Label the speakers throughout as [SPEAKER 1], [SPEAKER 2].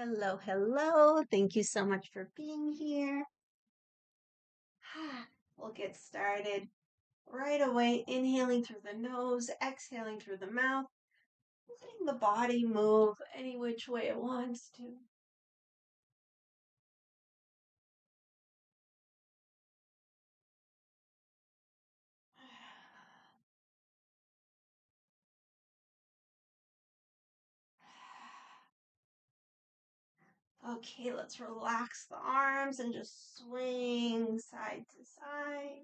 [SPEAKER 1] Hello, hello. Thank you so much for being here. We'll get started right away. Inhaling through the nose, exhaling through the mouth, letting the body move any which way it wants to. Okay, let's relax the arms and just swing side to side.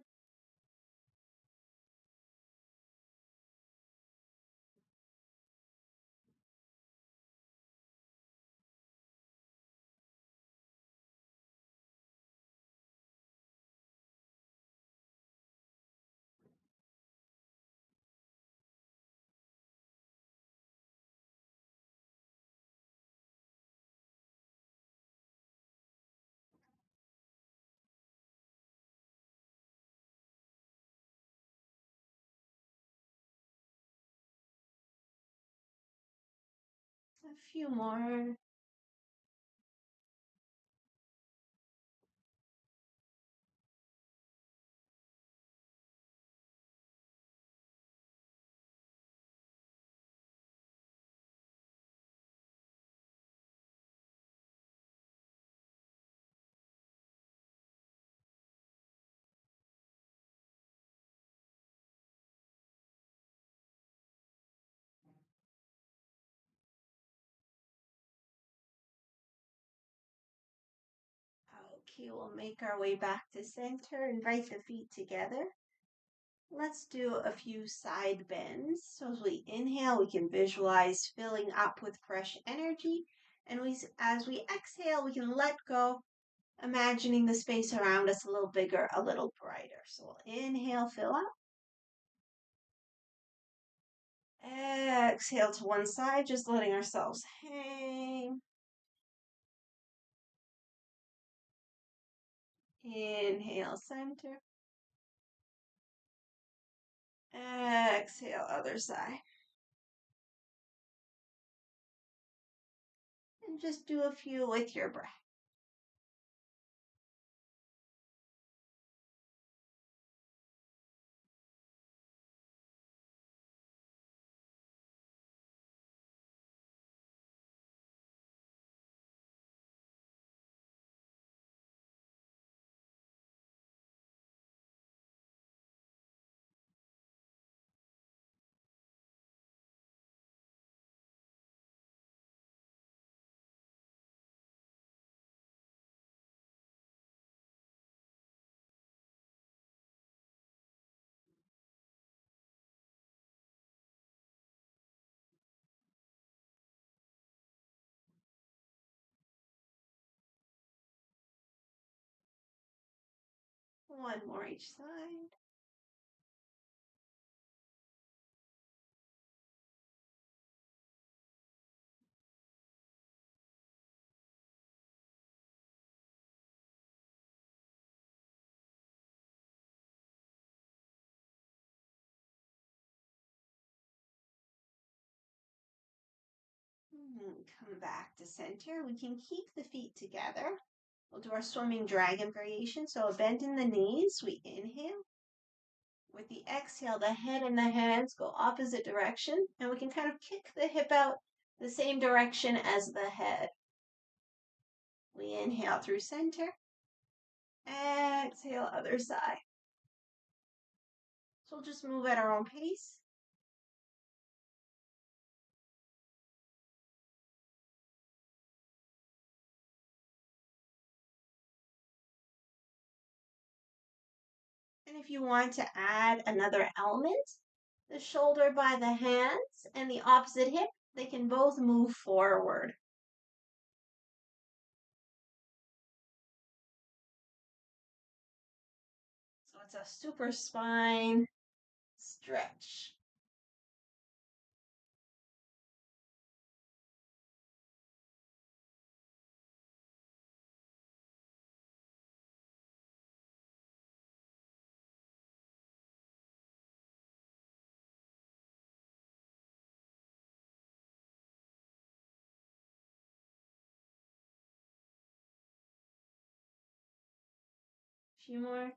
[SPEAKER 1] A few more. Okay, we'll make our way back to center. Invite the feet together. Let's do a few side bends. So as we inhale, we can visualize filling up with fresh energy. And as we exhale, we can let go, imagining the space around us a little bigger, a little brighter. So we'll inhale, fill up. Exhale to one side, just letting ourselves hang. Inhale, center. Exhale, other side. And just do a few with your breath. One more each side. Come back to center. We can keep the feet together. We'll do our swimming dragon variation. So a bend in the knees. We inhale. With the exhale, the head and the hands go opposite direction. And we can kind of kick the hip out the same direction as the head. We inhale through center. Exhale, other side. So we'll just move at our own pace. And if you want to add another element, the shoulder by the hands and the opposite hip, they can both move forward. So it's a super spine stretch. Few more.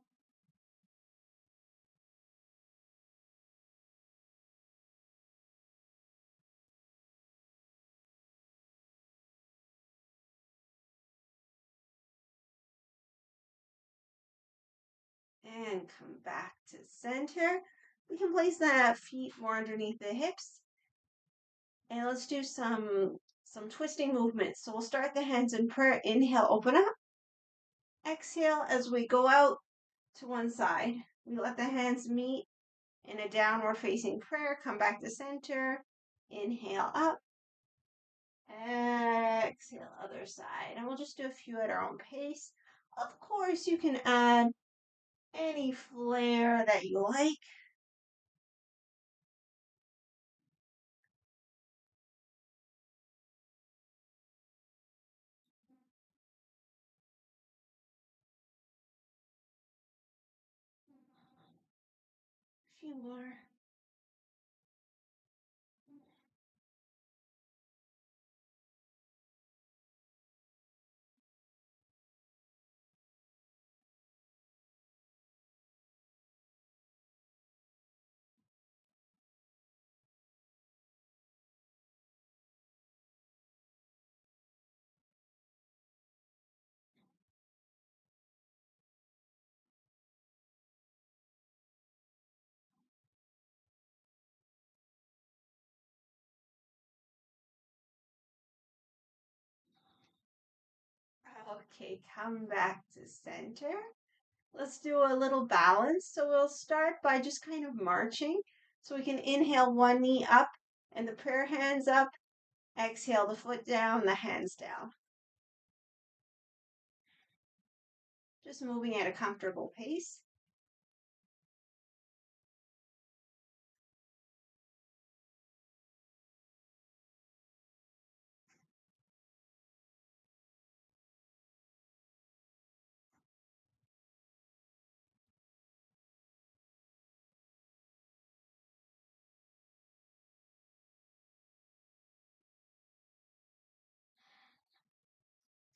[SPEAKER 1] And come back to center. We can place the feet more underneath the hips. And let's do some twisting movements. So we'll start the hands in prayer. Inhale, open up. Exhale as we go out to one side. We let the hands meet in a downward facing prayer. Come back to center. Inhale up. Exhale, other side. And we'll just do a few at our own pace. Of course, you can add any flair that you like. A few more. Okay, come back to center. Let's do a little balance. So we'll start by just kind of marching. So we can inhale one knee up and the prayer hands up. Exhale the foot down, the hands down. Just moving at a comfortable pace.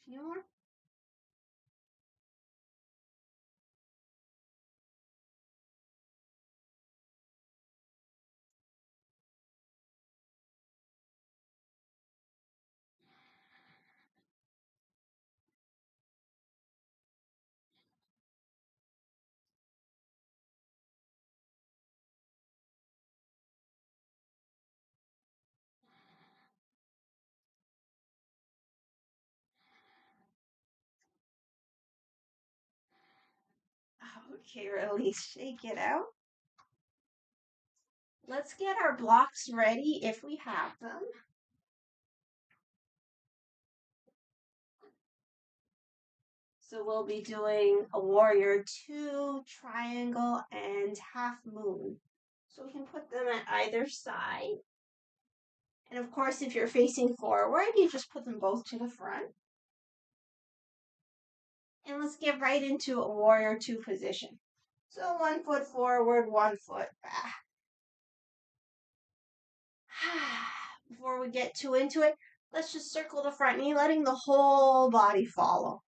[SPEAKER 1] A few more. Okay, release, shake it out. Let's get our blocks ready if we have them. So we'll be doing a warrior two, triangle, and half moon. So we can put them at either side. And of course, if you're facing forward, you just put them both to the front. And let's get right into a warrior two position. So 1 foot forward, 1 foot back. Before we get too into it, let's just circle the front knee, letting the whole body follow.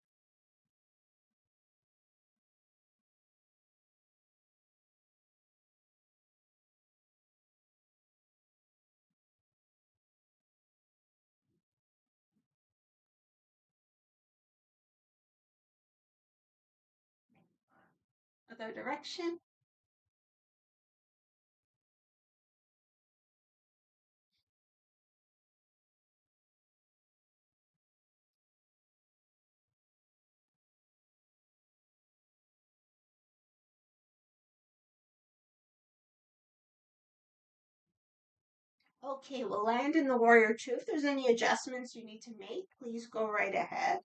[SPEAKER 1] Other direction. Okay, we'll land in the warrior two. If there's any adjustments you need to make, please go right ahead.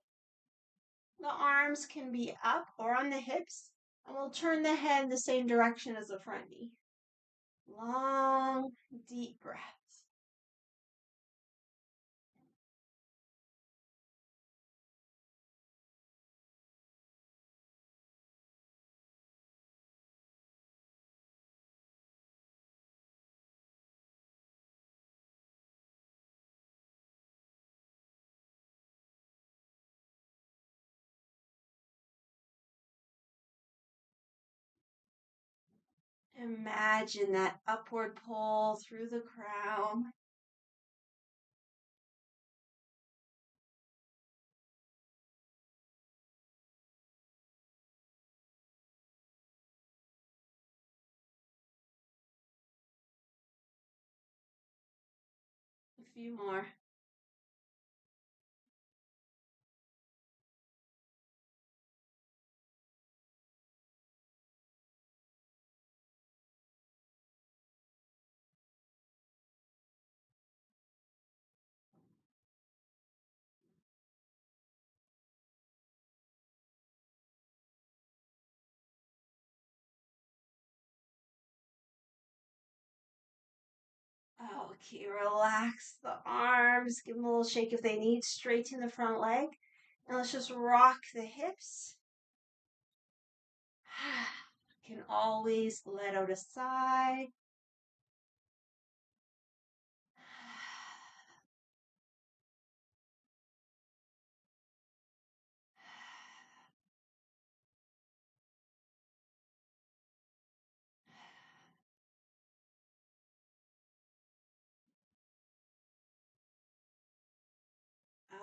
[SPEAKER 1] The arms can be up or on the hips, and we'll turn the head the same direction as the front knee. Long, deep breaths. Imagine that upward pull through the crown. A few more. Okay, relax the arms. Give them a little shake if they need. Straighten the front leg. And let's just rock the hips. Can always let out a sigh.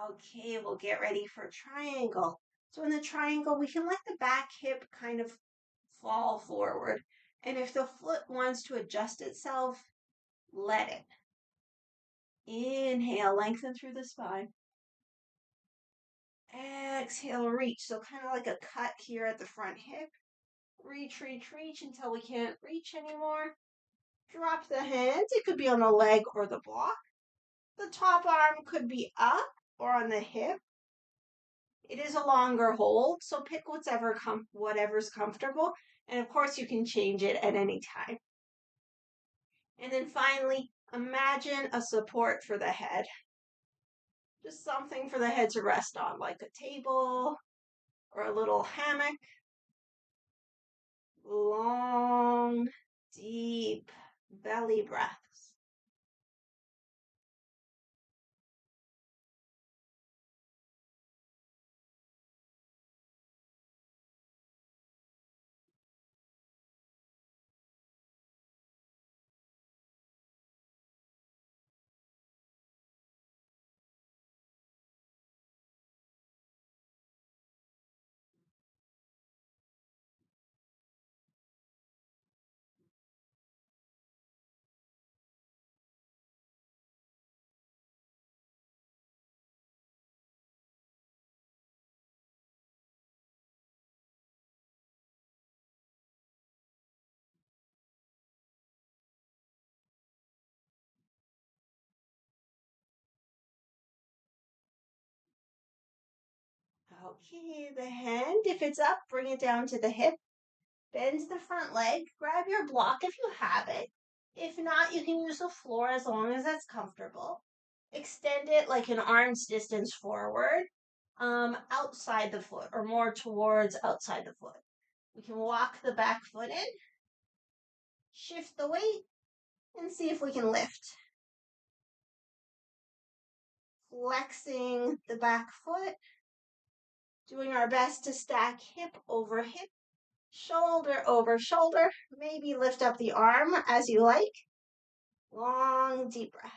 [SPEAKER 1] Okay, we'll get ready for triangle. So in the triangle, we can let the back hip kind of fall forward. And if the foot wants to adjust itself, let it. Inhale, lengthen through the spine. Exhale, reach. So kind of like a cut here at the front hip. Reach, reach, reach until we can't reach anymore. Drop the hands. It could be on the leg or the block. The top arm could be up or on the hip. It is a longer hold, so pick whatever's comfortable. And of course, you can change it at any time. And then finally, imagine a support for the head. Just something for the head to rest on, like a table or a little hammock. Long, deep belly breaths. Okay, the hand, if it's up, bring it down to the hip. Bend the front leg. Grab your block if you have it. If not, you can use the floor as long as that's comfortable. Extend it like an arm's distance forward, outside the foot or more towards outside the foot. We can walk the back foot in, shift the weight, and see if we can lift. Flexing the back foot, doing our best to stack hip over hip, shoulder over shoulder. Maybe lift up the arm as you like. Long, deep breaths.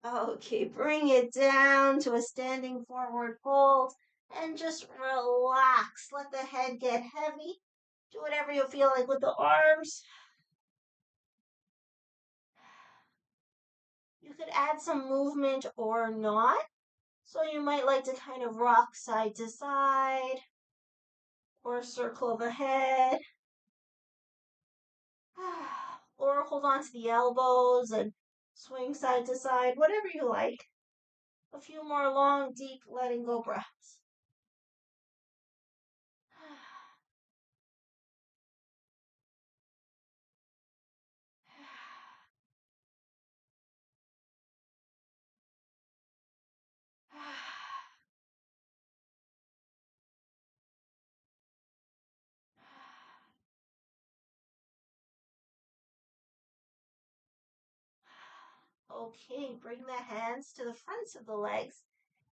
[SPEAKER 1] Okay, bring it down to a standing forward fold and just relax. Let the head get heavy. Do whatever you feel like with the arms. You could add some movement or not. So you might like to kind of rock side to side or circle the head. Or hold on to the elbows and swing side to side, whatever you like. A few more long, deep, letting go breaths. Okay, bring the hands to the fronts of the legs.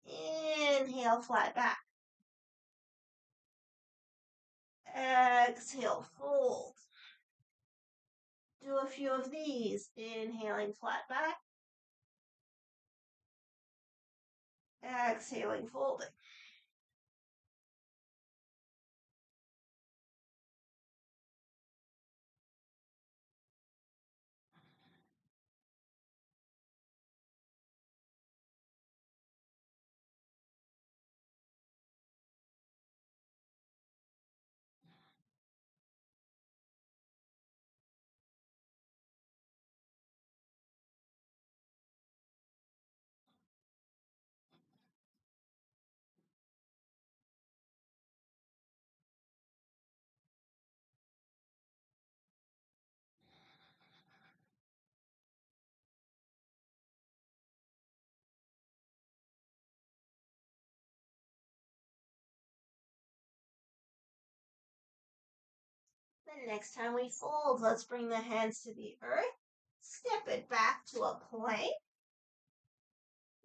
[SPEAKER 1] Inhale, flat back. Exhale, fold. Do a few of these. Inhaling, flat back. Exhaling, folding. The next time we fold, let's bring the hands to the earth. Step it back to a plank.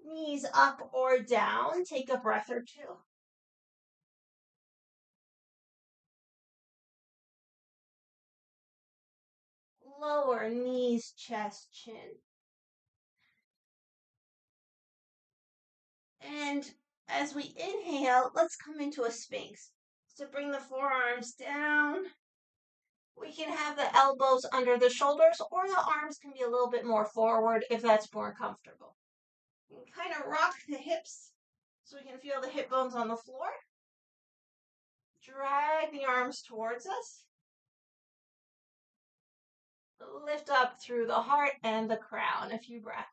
[SPEAKER 1] Knees up or down. Take a breath or two. Lower knees, chest, chin. And as we inhale, let's come into a sphinx. So bring the forearms down. We can have the elbows under the shoulders, or the arms can be a little bit more forward if that's more comfortable. You can kind of rock the hips so we can feel the hip bones on the floor. Drag the arms towards us. Lift up through the heart and the crown. A few breaths.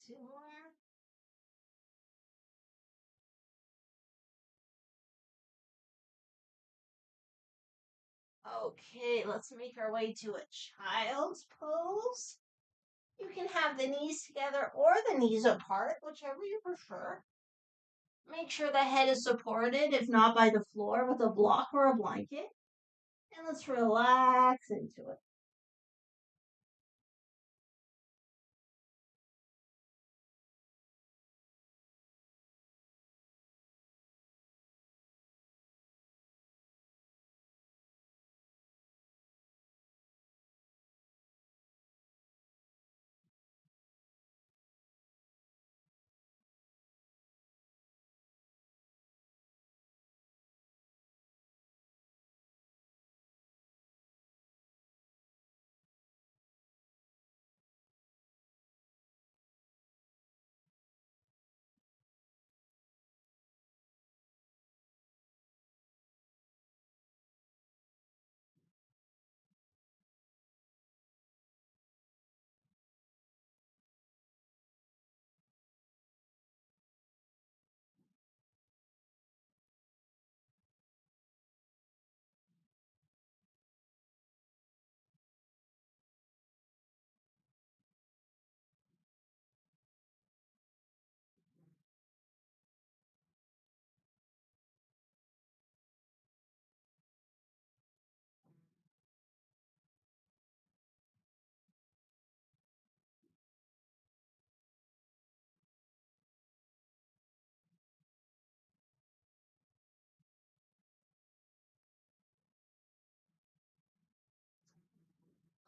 [SPEAKER 1] Two more. Okay, let's make our way to a child's pose. You can have the knees together or the knees apart, whichever you prefer. Make sure the head is supported, if not by the floor, with a block or a blanket. And let's relax into it.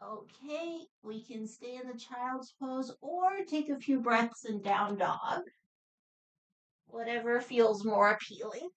[SPEAKER 1] Okay, we can stay in the child's pose or take a few breaths in down dog. Whatever feels more appealing.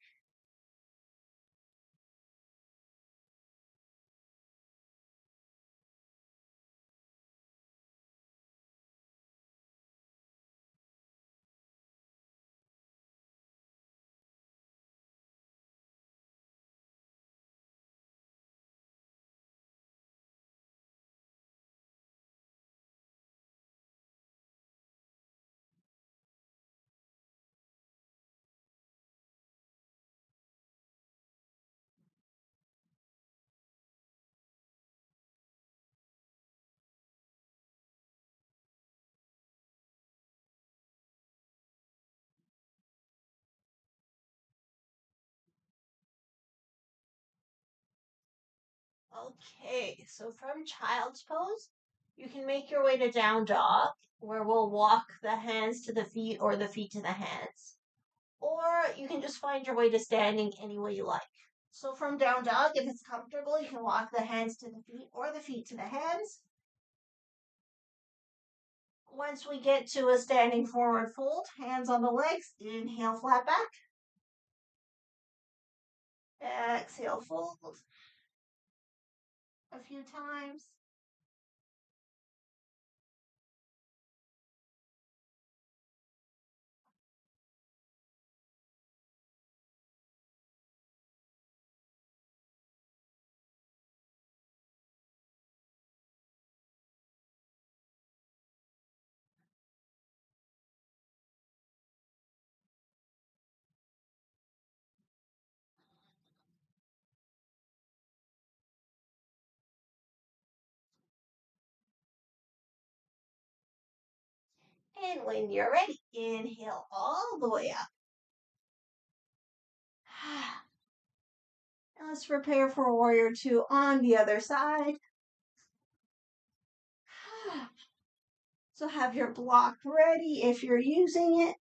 [SPEAKER 1] Okay, so from child's pose, you can make your way to down dog, where we'll walk the hands to the feet or the feet to the hands. Or you can just find your way to standing any way you like. So from down dog, if it's comfortable, you can walk the hands to the feet or the feet to the hands. Once we get to a standing forward fold, hands on the legs, inhale, flat back. Exhale, fold a few times. And when you're ready, inhale all the way up. And let's prepare for warrior two on the other side. So have your block ready if you're using it.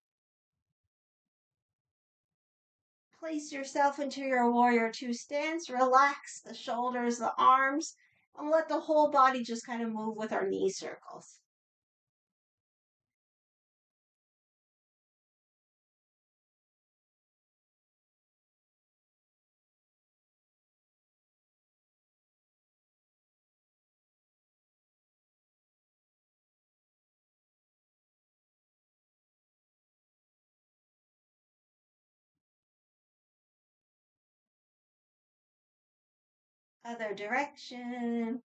[SPEAKER 1] Place yourself into your warrior two stance. Relax the shoulders, the arms, and let the whole body just kind of move with our knee circles. Other direction.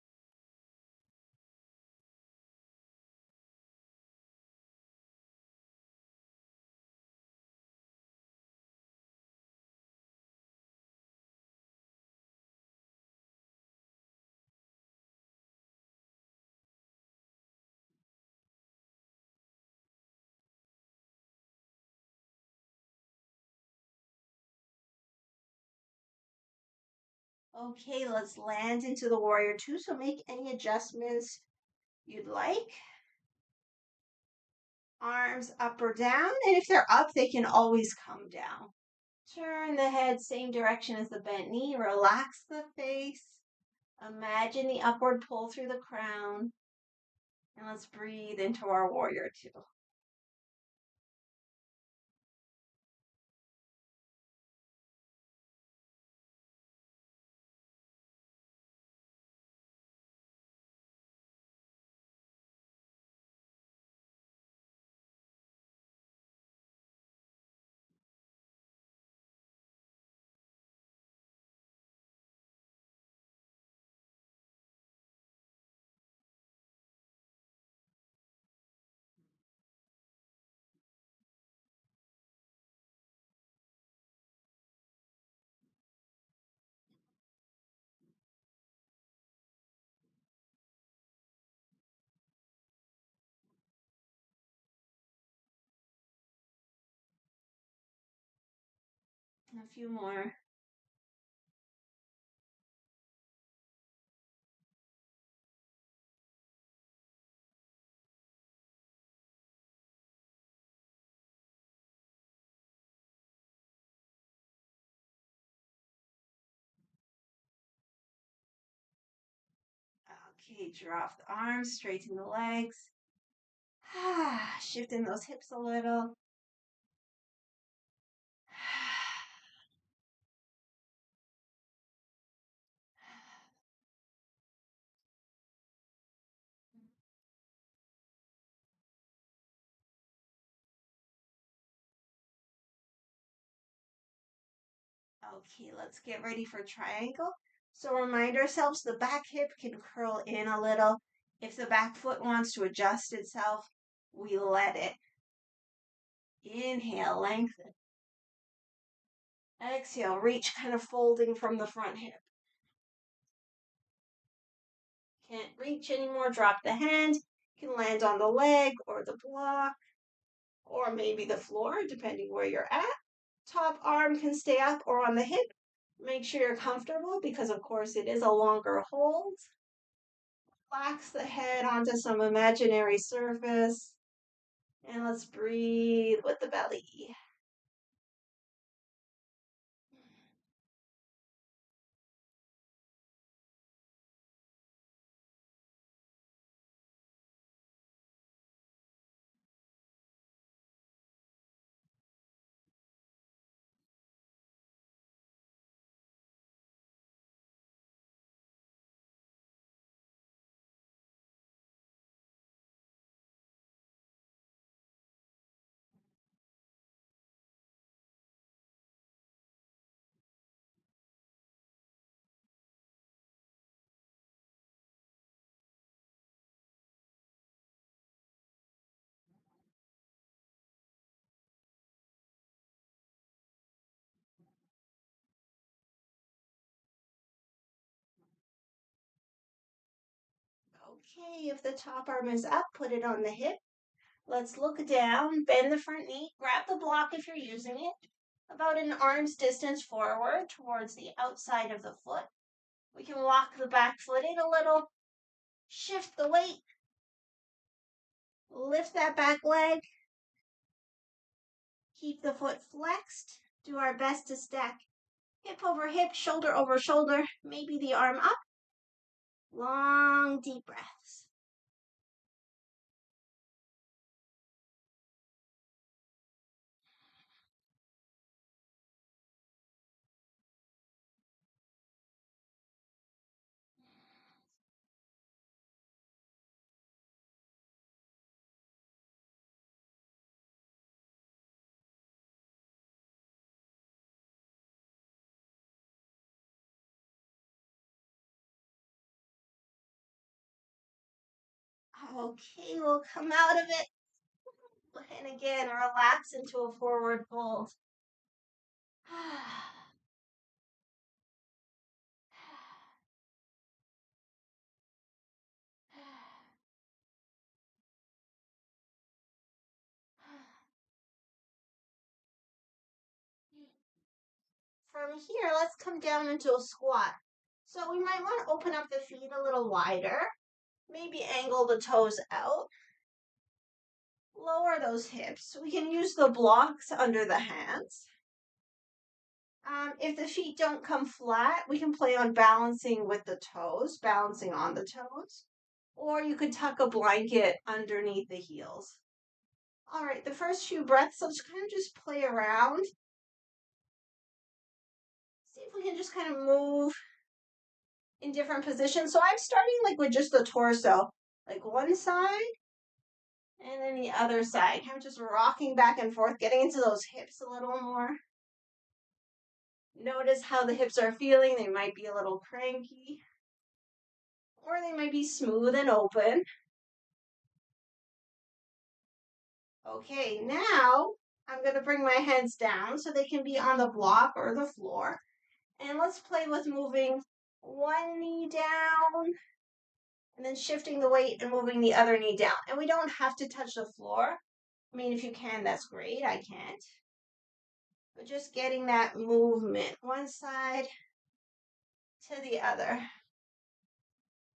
[SPEAKER 1] Okay, let's land into the warrior two. So make any adjustments you'd like. Arms up or down, and if they're up, they can always come down. Turn the head same direction as the bent knee. Relax the face. Imagine the upward pull through the crown. And let's breathe into our warrior two. And a few more. Okay, drop the arms, straighten the legs. Shifting those hips a little. Okay, let's get ready for triangle. So remind ourselves the back hip can curl in a little. If the back foot wants to adjust itself, we let it. Inhale, lengthen. Exhale, reach, kind of folding from the front hip. Can't reach anymore, drop the hand. You can land on the leg or the block or maybe the floor, depending where you're at. Top arm can stay up or on the hip. Make sure you're comfortable because, of course, it is a longer hold. Relax the head onto some imaginary surface. And let's breathe with the belly. Okay, if the top arm is up, put it on the hip. Let's look down, bend the front knee, grab the block if you're using it, about an arm's distance forward towards the outside of the foot. We can walk the back foot in a little, shift the weight, lift that back leg, keep the foot flexed, do our best to stack hip over hip, shoulder over shoulder, maybe the arm up. Long, deep breaths. Okay, we'll come out of it. And again, relax into a forward fold. From here, let's come down into a squat. So we might want to open up the feet a little wider. Maybe angle the toes out. Lower those hips. We can use the blocks under the hands. If the feet don't come flat, we can play on balancing with the toes, balancing on the toes. Or you could tuck a blanket underneath the heels. All right, the first few breaths, let's kind of just play around. See if we can just kind of move in different positions. So I'm starting like with just the torso, like one side and then the other side. I'm just rocking back and forth, getting into those hips a little more. Notice how the hips are feeling. They might be a little cranky or they might be smooth and open. Okay, now I'm going to bring my hands down so they can be on the block or the floor. And let's play with moving one knee down and then shifting the weight and moving the other knee down. And we don't have to touch the floor. I mean, if you can, that's great. I can't. But just getting that movement one side to the other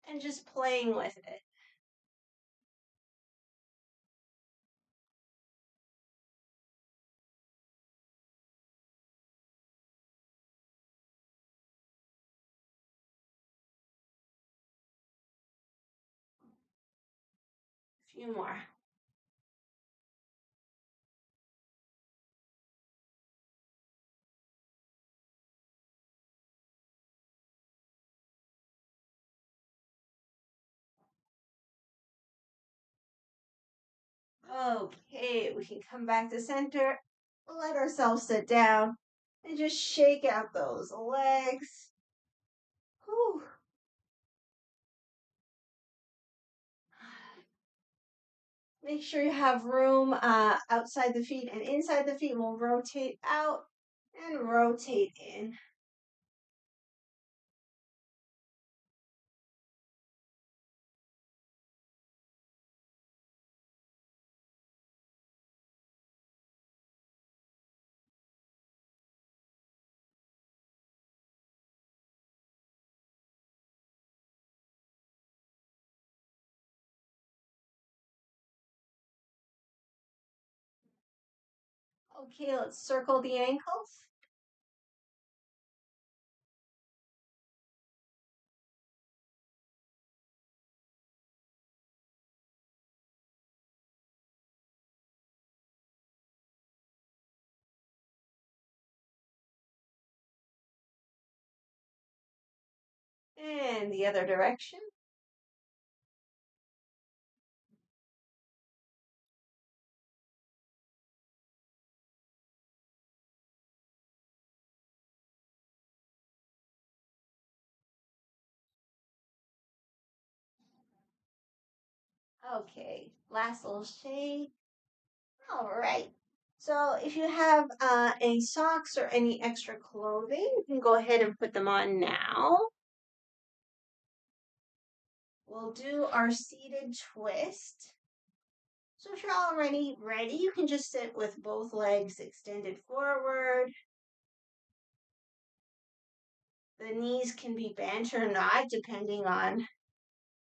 [SPEAKER 1] and just playing with it. A few more. Okay, we can come back to center, let ourselves sit down, and just shake out those legs. Whew. Make sure you have room outside the feet and inside the feet. We'll rotate out and rotate in. Okay, let's circle the ankles. And the other direction. Okay, last little shake. All right. So if you have any socks or any extra clothing, you can go ahead and put them on now. We'll do our seated twist. So if you're already ready, you can just sit with both legs extended forward. The knees can be bent or not, depending on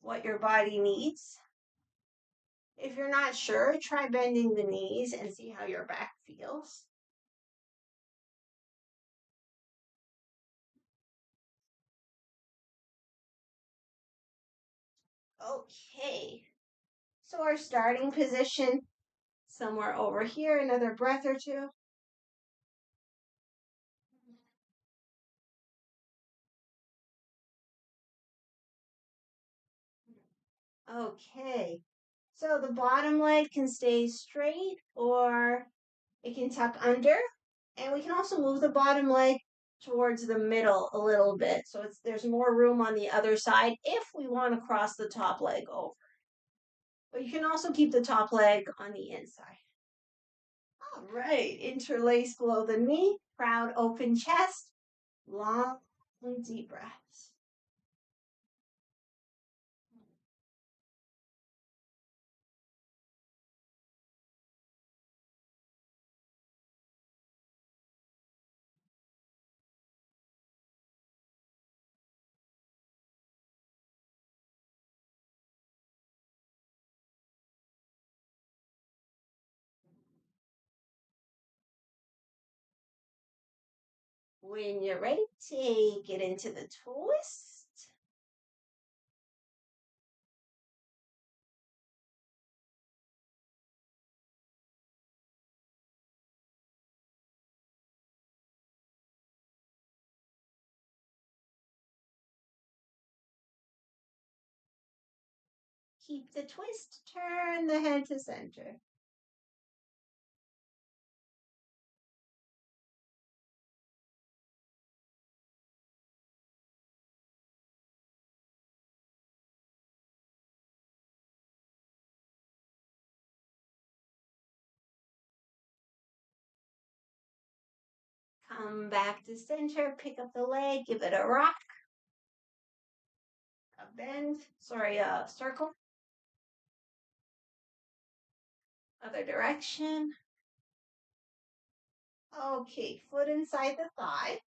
[SPEAKER 1] what your body needs. If you're not sure, try bending the knees and see how your back feels. Okay, so our starting position, somewhere over here, another breath or two. Okay, so the bottom leg can stay straight or it can tuck under. And we can also move the bottom leg towards the middle a little bit. So there's more room on the other side if we want to cross the top leg over. But you can also keep the top leg on the inside. All right, interlace below the knee, proud open chest, long and deep breaths. When you're ready, take it into the twist. Keep the twist, turn the head to center. Come back to center, pick up the leg, give it a rock, a bend, sorry, a circle. Other direction. Okay, foot inside the thigh.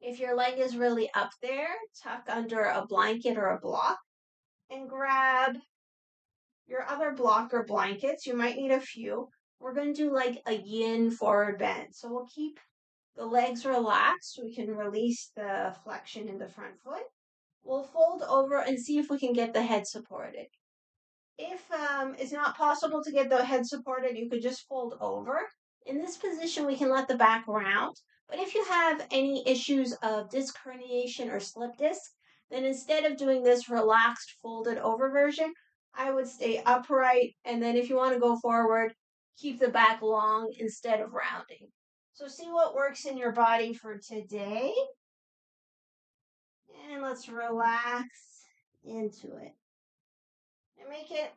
[SPEAKER 1] If your leg is really up there, tuck under a blanket or a block and grab your other block or blankets. You might need a few. We're going to do like a yin forward bend. So we'll keep the legs relaxed. So we can release the flexion in the front foot. We'll fold over and see if we can get the head supported. If it's not possible to get the head supported, you could just fold over. In this position, we can let the back round. But if you have any issues of disc herniation or slip disc, then instead of doing this relaxed folded over version, I would stay upright. And then if you want to go forward, keep the back long instead of rounding. So see what works in your body for today. And let's relax into it and make it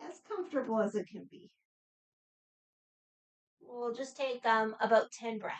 [SPEAKER 1] as comfortable as it can be. We'll just take about 10 breaths.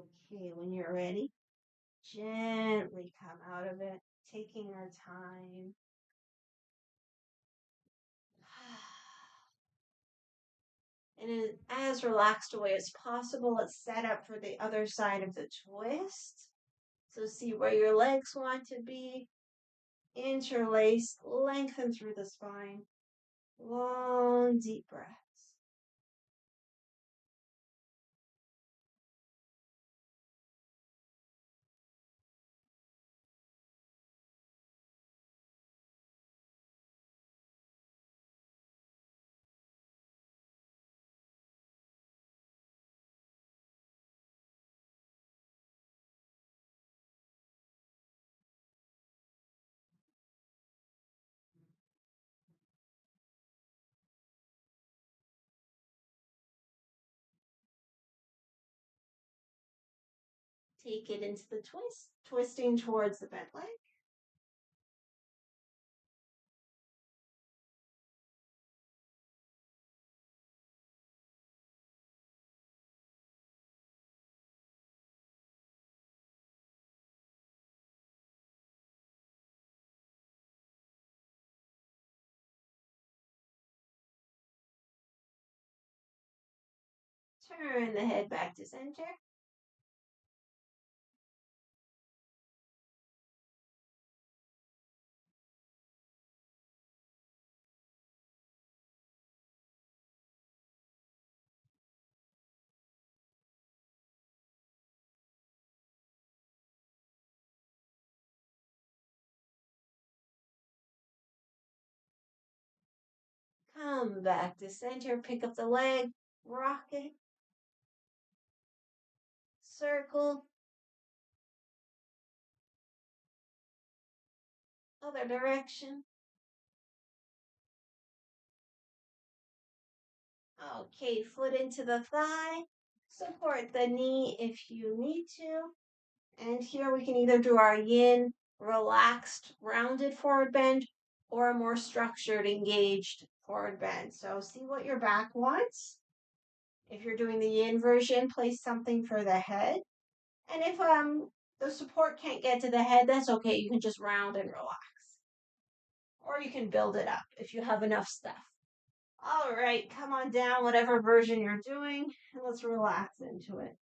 [SPEAKER 1] Okay, when you're ready, gently come out of it, taking our time. And in as relaxed a way as possible, let's set up for the other side of the twist. So see where your legs want to be. Interlace, lengthen through the spine. Long, deep breaths. Take it into the twist, twisting towards the bent leg. Turn the head back to center. Come back to center. Pick up the leg. Rock it. Circle. Other direction. Okay, foot into the thigh. Support the knee if you need to. And here we can either do our yin, relaxed, rounded forward bend, or a more structured, engaged forward bend. So see what your back wants. If you're doing the yin version, place something for the head. And if the support can't get to the head, that's okay. You can just round and relax. Or you can build it up if you have enough stuff. All right, come on down, whatever version you're doing, and let's relax into it.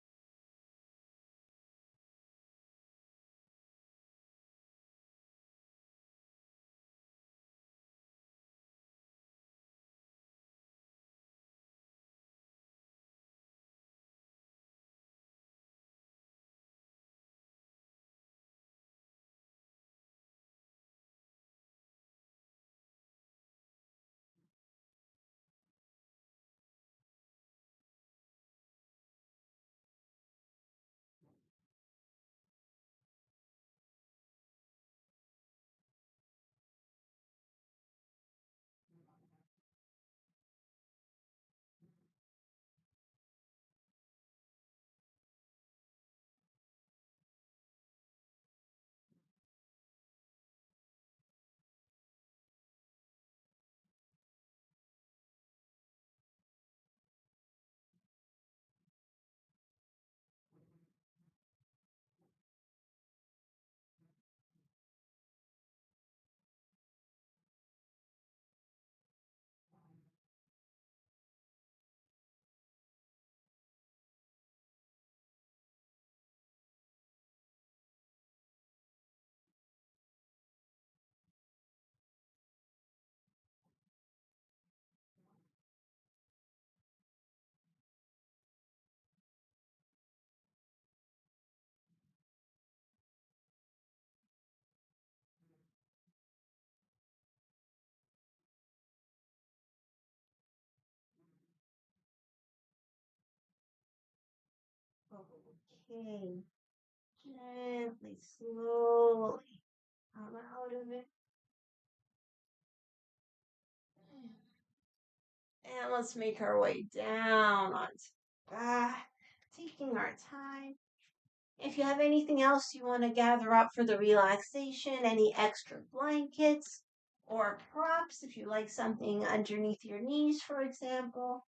[SPEAKER 1] Okay, gently, slowly come out of it. And let's make our way down onto back, taking our time. If you have anything else you want to gather up for the relaxation, any extra blankets or props, if you like something underneath your knees, for example,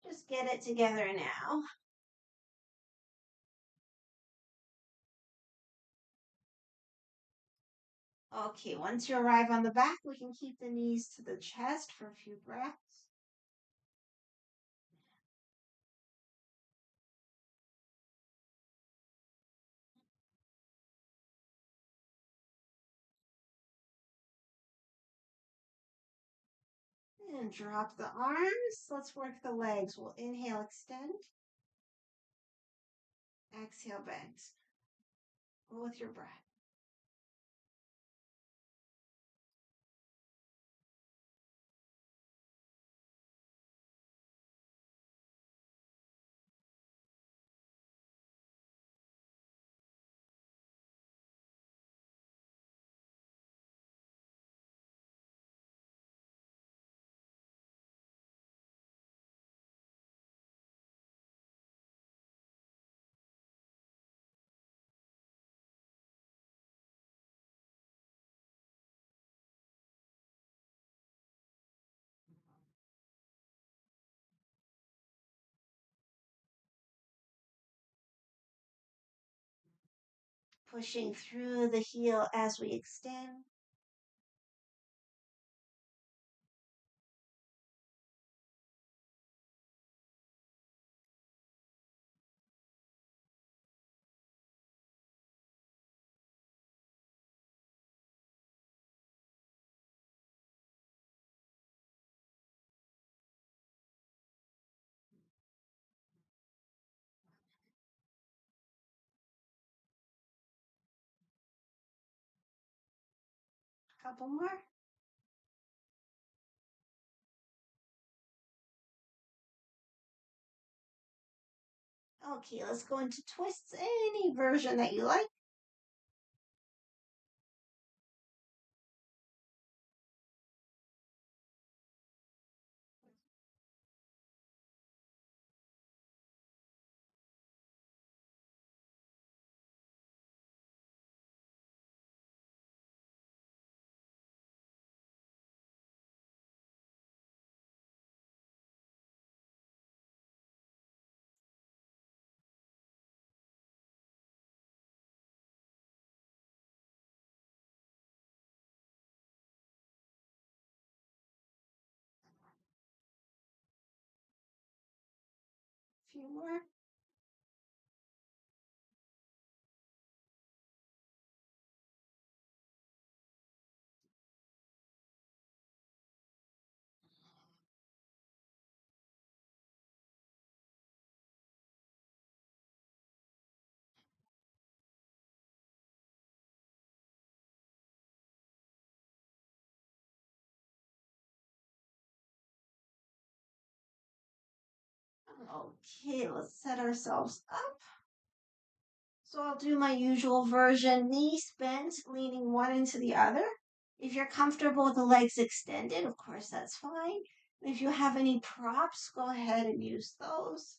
[SPEAKER 1] just get it together now. Okay, once you arrive on the back, we can keep the knees to the chest for a few breaths. And drop the arms. Let's work the legs. We'll inhale, extend. Exhale, bend. Go with your breath. Pushing through the heel as we extend. Couple more. Okay, let's go into twists. Any version that you like. A few more. Okay, let's set ourselves up. So I'll do my usual version, knees bent, leaning one into the other. If you're comfortable with the legs extended, of course, that's fine. If you have any props, go ahead and use those.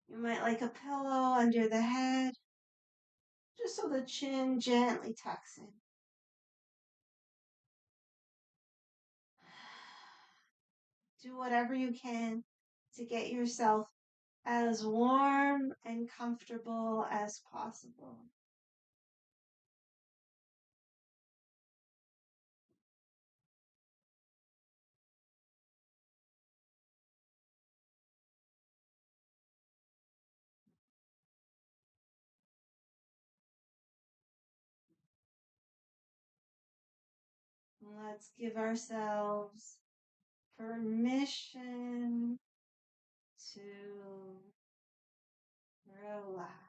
[SPEAKER 1] You might like a pillow under the head, just so the chin gently tucks in. Do whatever you can to get yourself as warm and comfortable as possible. Let's give ourselves permission to relax.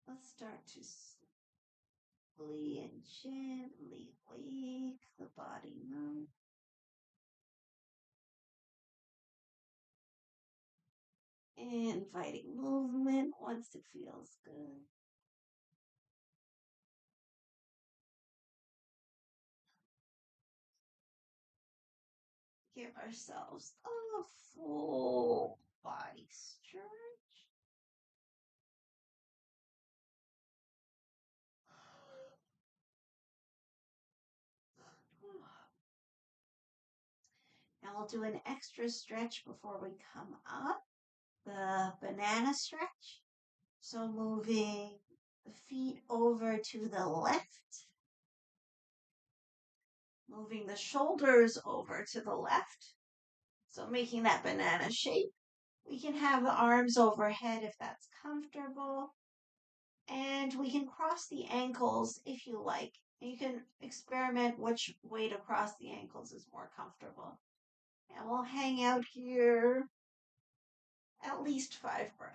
[SPEAKER 1] Let's start to slowly and gently wake the body up. Inviting movement once it feels good. Give ourselves a full body stretch. Now we'll do an extra stretch before we come up, the banana stretch. So moving the feet over to the left, moving the shoulders over to the left. So making that banana shape. We can have the arms overhead if that's comfortable. And we can cross the ankles if you like. You can experiment which way to cross the ankles is more comfortable. And we'll hang out here at least 5 breaths.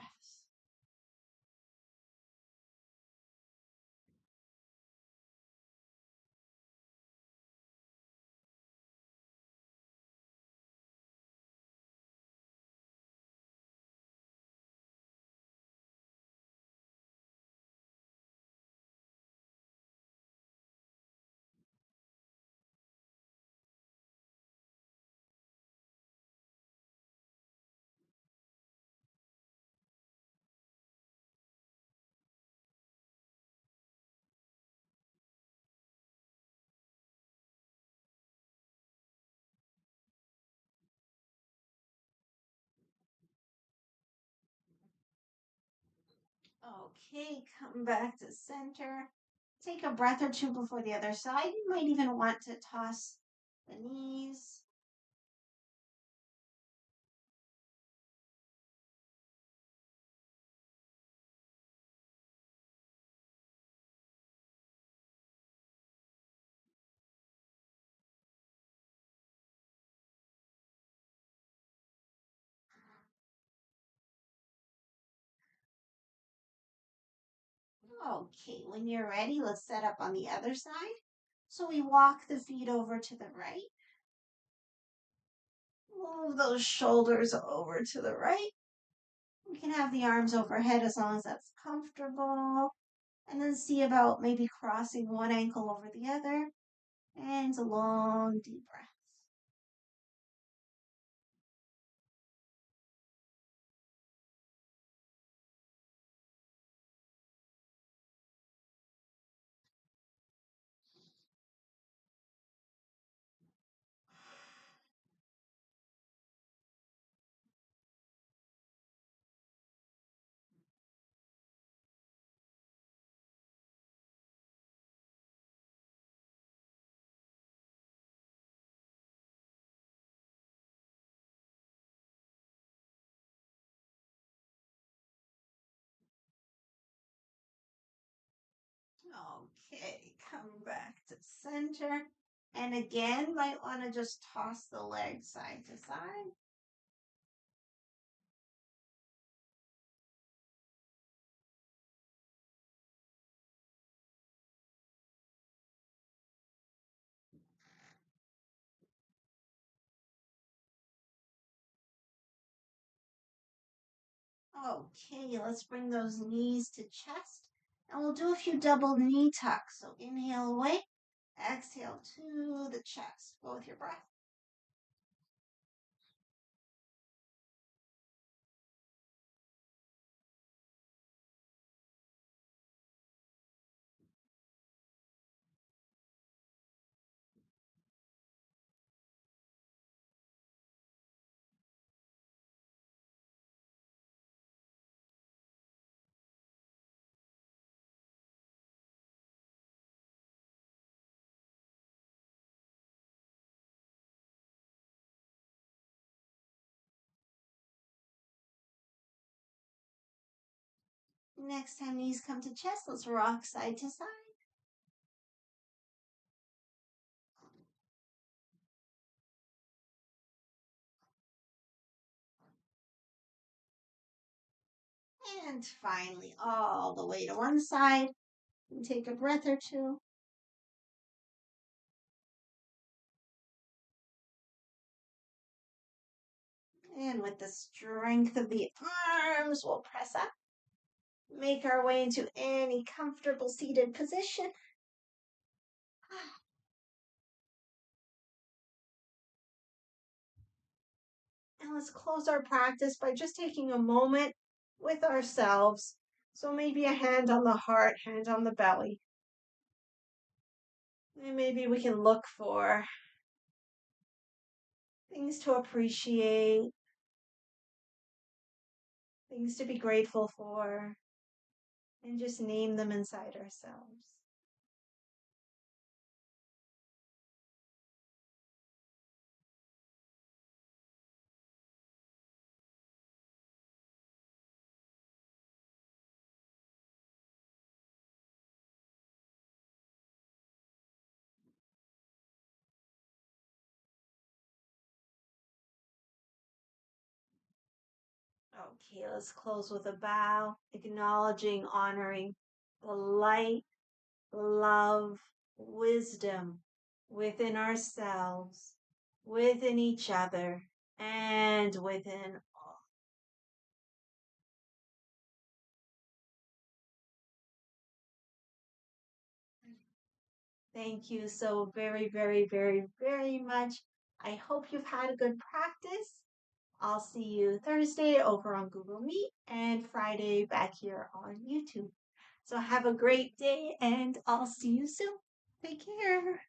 [SPEAKER 1] Okay, come back to center. Take a breath or two before the other side. You might even want to toss the knees. Okay, when you're ready, let's set up on the other side. So we walk the feet over to the right. Move those shoulders over to the right. We can have the arms overhead as long as that's comfortable. And then see about maybe crossing one ankle over the other. And a long, deep breath. Okay, come back to center. And again, might want to just toss the legs side to side. Okay, let's bring those knees to chest. And we'll do a few double knee tucks. So inhale away, exhale to the chest. Go with your breath. Next time knees come to chest, let's rock side to side. And finally, all the way to one side. And take a breath or two. And with the strength of the arms, we'll press up. Make our way into any comfortable seated position. And let's close our practice by just taking a moment with ourselves. So maybe a hand on the heart, hand on the belly. And maybe we can look for things to appreciate, things to be grateful for, and just name them inside ourselves. Okay, let's close with a bow, acknowledging, honoring the light, love, wisdom within ourselves, within each other, and within all. Thank you so very, very, very, very much. I hope you've had a good practice. I'll see you Thursday over on Google Meet and Friday back here on YouTube. So have a great day and I'll see you soon. Take care.